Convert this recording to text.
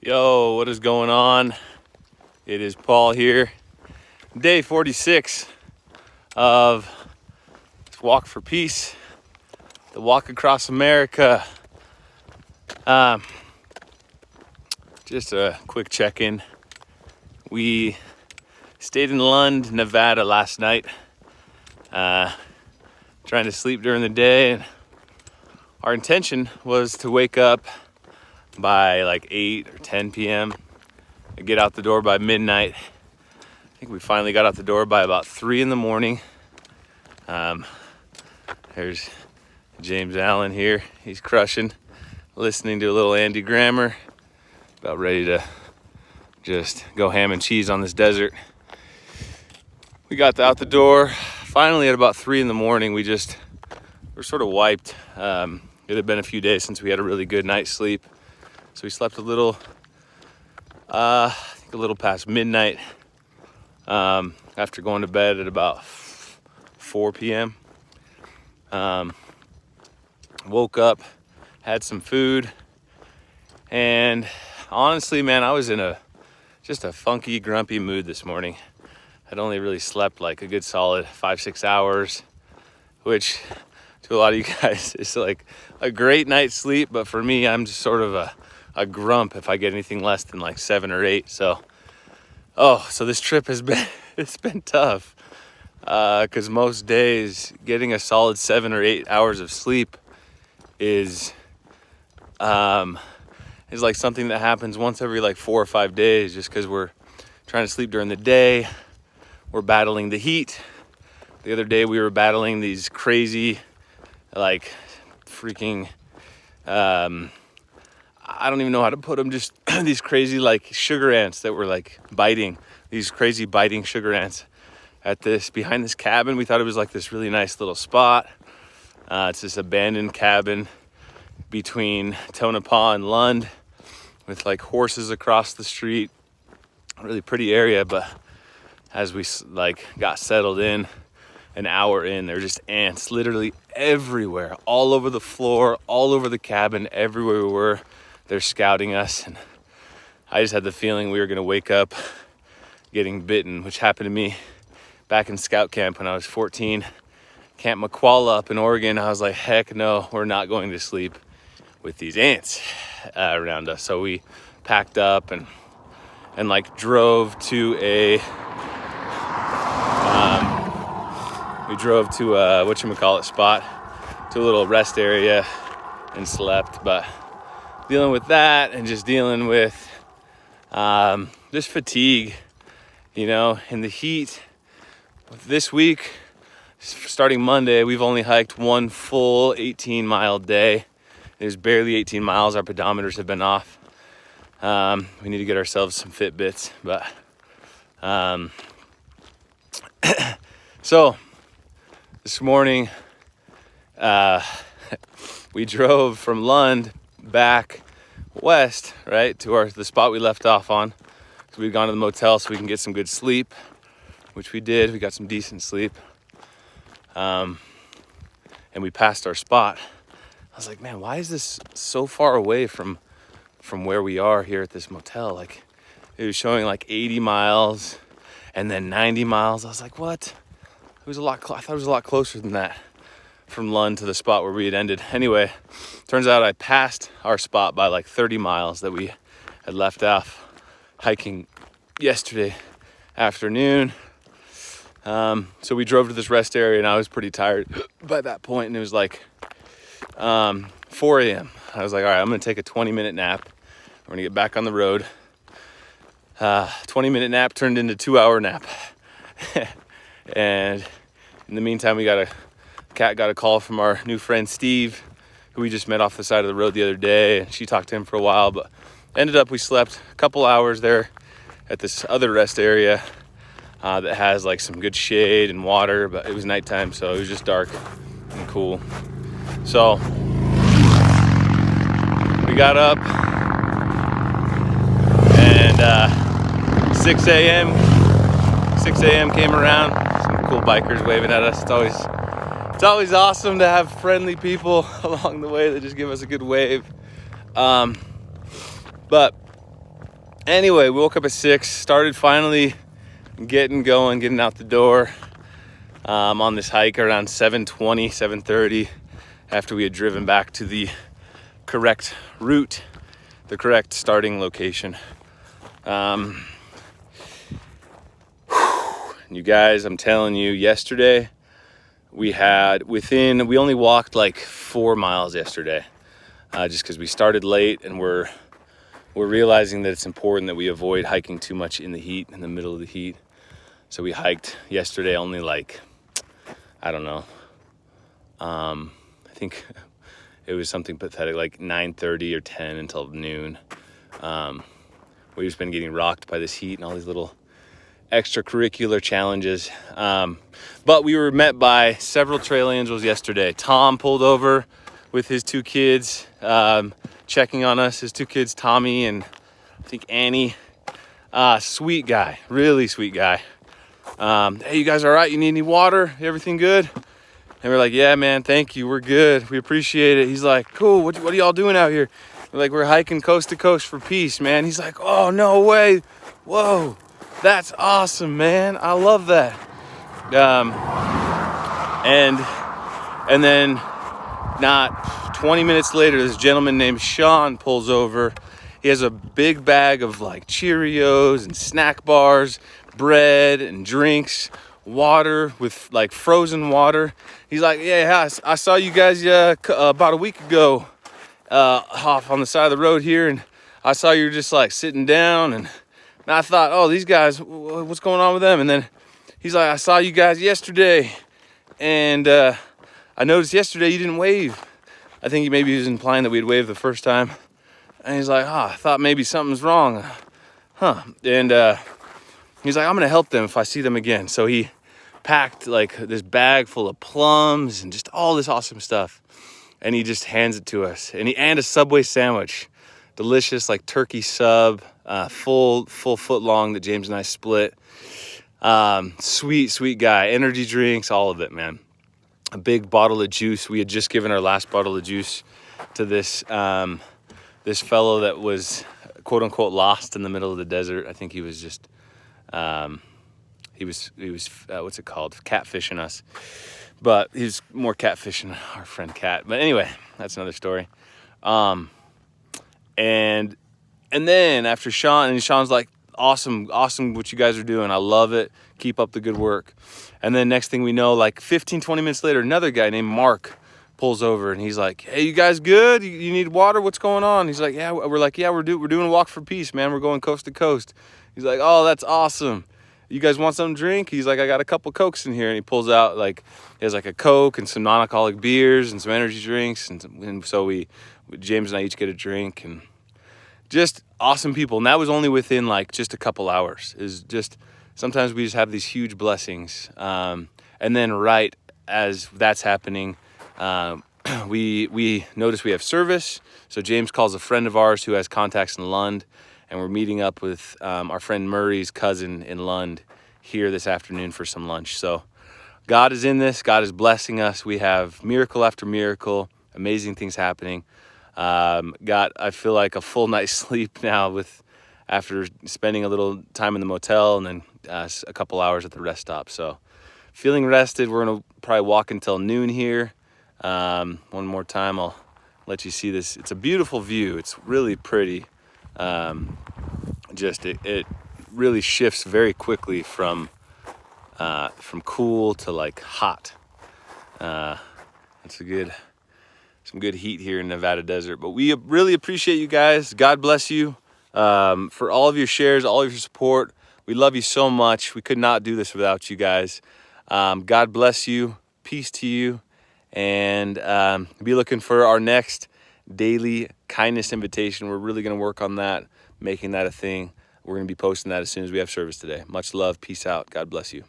Yo, what is going on? It is Paul here. Day 46 of Walk for Peace, the walk across America. Just a quick check-in. We stayed in Lund, Nevada last night, trying to sleep during the day. And our intention was to wake up by like 8 or 10 p.m. and get out the door by midnight. I think we finally got out the door by about 3 in the morning. There's James Allen here. He's crushing, listening to a little Andy Grammer, about ready to just go ham and cheese on this desert. We got out the door finally at about 3 in the morning. We're sort of wiped. It had been a few days since we had a really good night's sleep. So we slept a little, I think a little past midnight, after going to bed at about 4 p.m. Woke up, had some food, and honestly, man, I was in just a funky, grumpy mood this morning. I'd only really slept like a good solid 5-6 hours, which to a lot of you guys is like a great night's sleep, but for me, I'm just sort of a grump if I get anything less than like 7 or 8. So this trip has been, it's been tough, because most days getting a solid 7 or 8 hours of sleep is like something that happens once every like 4 or 5 days, just because we're trying to sleep during the day. We're battling the heat. The other day we were battling these crazy, like freaking, I don't even know how to put them, just these crazy like sugar ants that were like biting, these crazy biting sugar ants behind this cabin. We thought it was like this really nice little spot. It's this abandoned cabin between Tonopah and Lund with like horses across the street. Really pretty area, but as we like got settled in, an hour in, there were just ants literally everywhere, all over the floor, all over the cabin, everywhere we were. They're scouting us, and I just had the feeling we were gonna wake up getting bitten, which happened to me back in scout camp when I was 14, Camp McQualla up in Oregon. I was like, heck no, we're not going to sleep with these ants around us. So we packed up and like drove to a whatchamacallit spot, to a little rest area, and slept. But dealing with that and just dealing with just fatigue, in the heat. This week, starting Monday, we've only hiked one full 18-mile day. It is barely 18 miles. Our pedometers have been off. We need to get ourselves some Fitbits, but so this morning we drove from Lund back west, right, to the spot we left off on. So we'd gone to the motel so we can get some good sleep, which we did. We got some decent sleep, and we passed our spot. I was like, man, why is this so far away from where we are here at this motel? Like, it was showing like 80 miles and then 90 miles. I was like, what? It was I thought it was a lot closer than that from Lund to the spot where we had ended. Anyway, turns out I passed our spot by like 30 miles that we had left off hiking yesterday afternoon. So we drove to this rest area, and I was pretty tired by that point, and it was like 4 a.m. I was like, all right, I'm gonna take a 20-minute nap. We're gonna get back on the road. 20-minute nap turned into 2-hour nap. And in the meantime, Kat got a call from our new friend Steve, who we just met off the side of the road the other day, and she talked to him for a while, but ended up we slept a couple hours there at this other rest area that has like some good shade and water, but it was nighttime, so it was just dark and cool. So we got up, and 6 a.m. came around. Some cool bikers waving at us. It's always awesome to have friendly people along the way that just give us a good wave. But Anyway, we woke up at 6, started finally getting going, getting out the door on this hike around 7:20, 7:30, after we had driven back to the correct route, the correct starting location. You guys, I'm telling you, yesterday we only walked like 4 miles yesterday, just because we started late, and we're realizing that it's important that we avoid hiking too much in the heat, in the middle of the heat. So we hiked yesterday only like, I don't know, I think it was something pathetic, like 9:30 or 10 until noon. We've just been getting rocked by this heat and all these little extracurricular challenges. But we were met by several trail angels yesterday. Tom pulled over with his 2 kids, checking on us. His 2 kids, Tommy and I think Annie. Sweet guy, really sweet guy. Hey, you guys all right? You need any water? Everything good? And we're like, yeah, man, thank you. We're good. We appreciate it. He's like, cool. What are y'all doing out here? We're like, we're hiking coast to coast for peace, man. He's like, oh, no way. Whoa, that's awesome, man. I love that. And then not 20 minutes later, this gentleman named Sean pulls over. He has a big bag of like Cheerios and snack bars, bread and drinks, water with like frozen water. He's like, yeah, I saw you guys about a week ago off on the side of the road here, and I saw you were just like sitting down, and I thought, oh, these guys, what's going on with them? And then he's like, I saw you guys yesterday, and I noticed yesterday you didn't wave. I think maybe he was implying that we'd waved the first time. And he's like, I thought maybe something's wrong. And he's like, I'm gonna help them if I see them again. So he packed like this bag full of plums and just all this awesome stuff. And he just hands it to us. And a Subway sandwich. Delicious, like turkey sub, full foot long that James and I split. Sweet guy. Energy drinks, all of it, man. A big bottle of juice. We had just given our last bottle of juice to this this fellow that was quote unquote lost in the middle of the desert. I think he was just he was what's it called, catfishing us, but he's more catfishing our friend Cat. But anyway, that's another story. And then after Sean's like, awesome what you guys are doing, I love it, keep up the good work. And then next thing we know, like 15-20 minutes later, another guy named Mark pulls over, and he's like, hey, you guys good? You need water? What's going on? He's like, yeah. We're like, yeah, we're doing a walk for peace, man. We're going coast to coast. He's like, oh, that's awesome. You guys want something to drink? He's like, I got a couple Cokes in here. And he pulls out, like, he has like a Coke and some non-alcoholic beers and some energy drinks. And so James and I each get a drink, and just awesome people. And that was only within like just a couple hours. Is just, sometimes we just have these huge blessings. And then right as that's happening, we notice we have service. So James calls a friend of ours who has contacts in Lund, and we're meeting up with our friend Murray's cousin in Lund here this afternoon for some lunch. So God is in this. God is blessing us. We have miracle after miracle, amazing things happening. I feel like a full night's sleep now after spending a little time in the motel and then a couple hours at the rest stop. So feeling rested. We're gonna probably walk until noon here. One more time, I'll let you see this. It's a beautiful view. It's really pretty. It really shifts very quickly from cool to like hot. It's some good heat here in Nevada desert, but we really appreciate you guys. God bless you for all of your shares, all of your support. We love you so much. We could not do this without you guys. God bless you. Peace to you. And be looking for our next daily kindness invitation. We're really going to work on that, making that a thing. We're going to be posting that as soon as we have service today. Much love. Peace out. God bless you.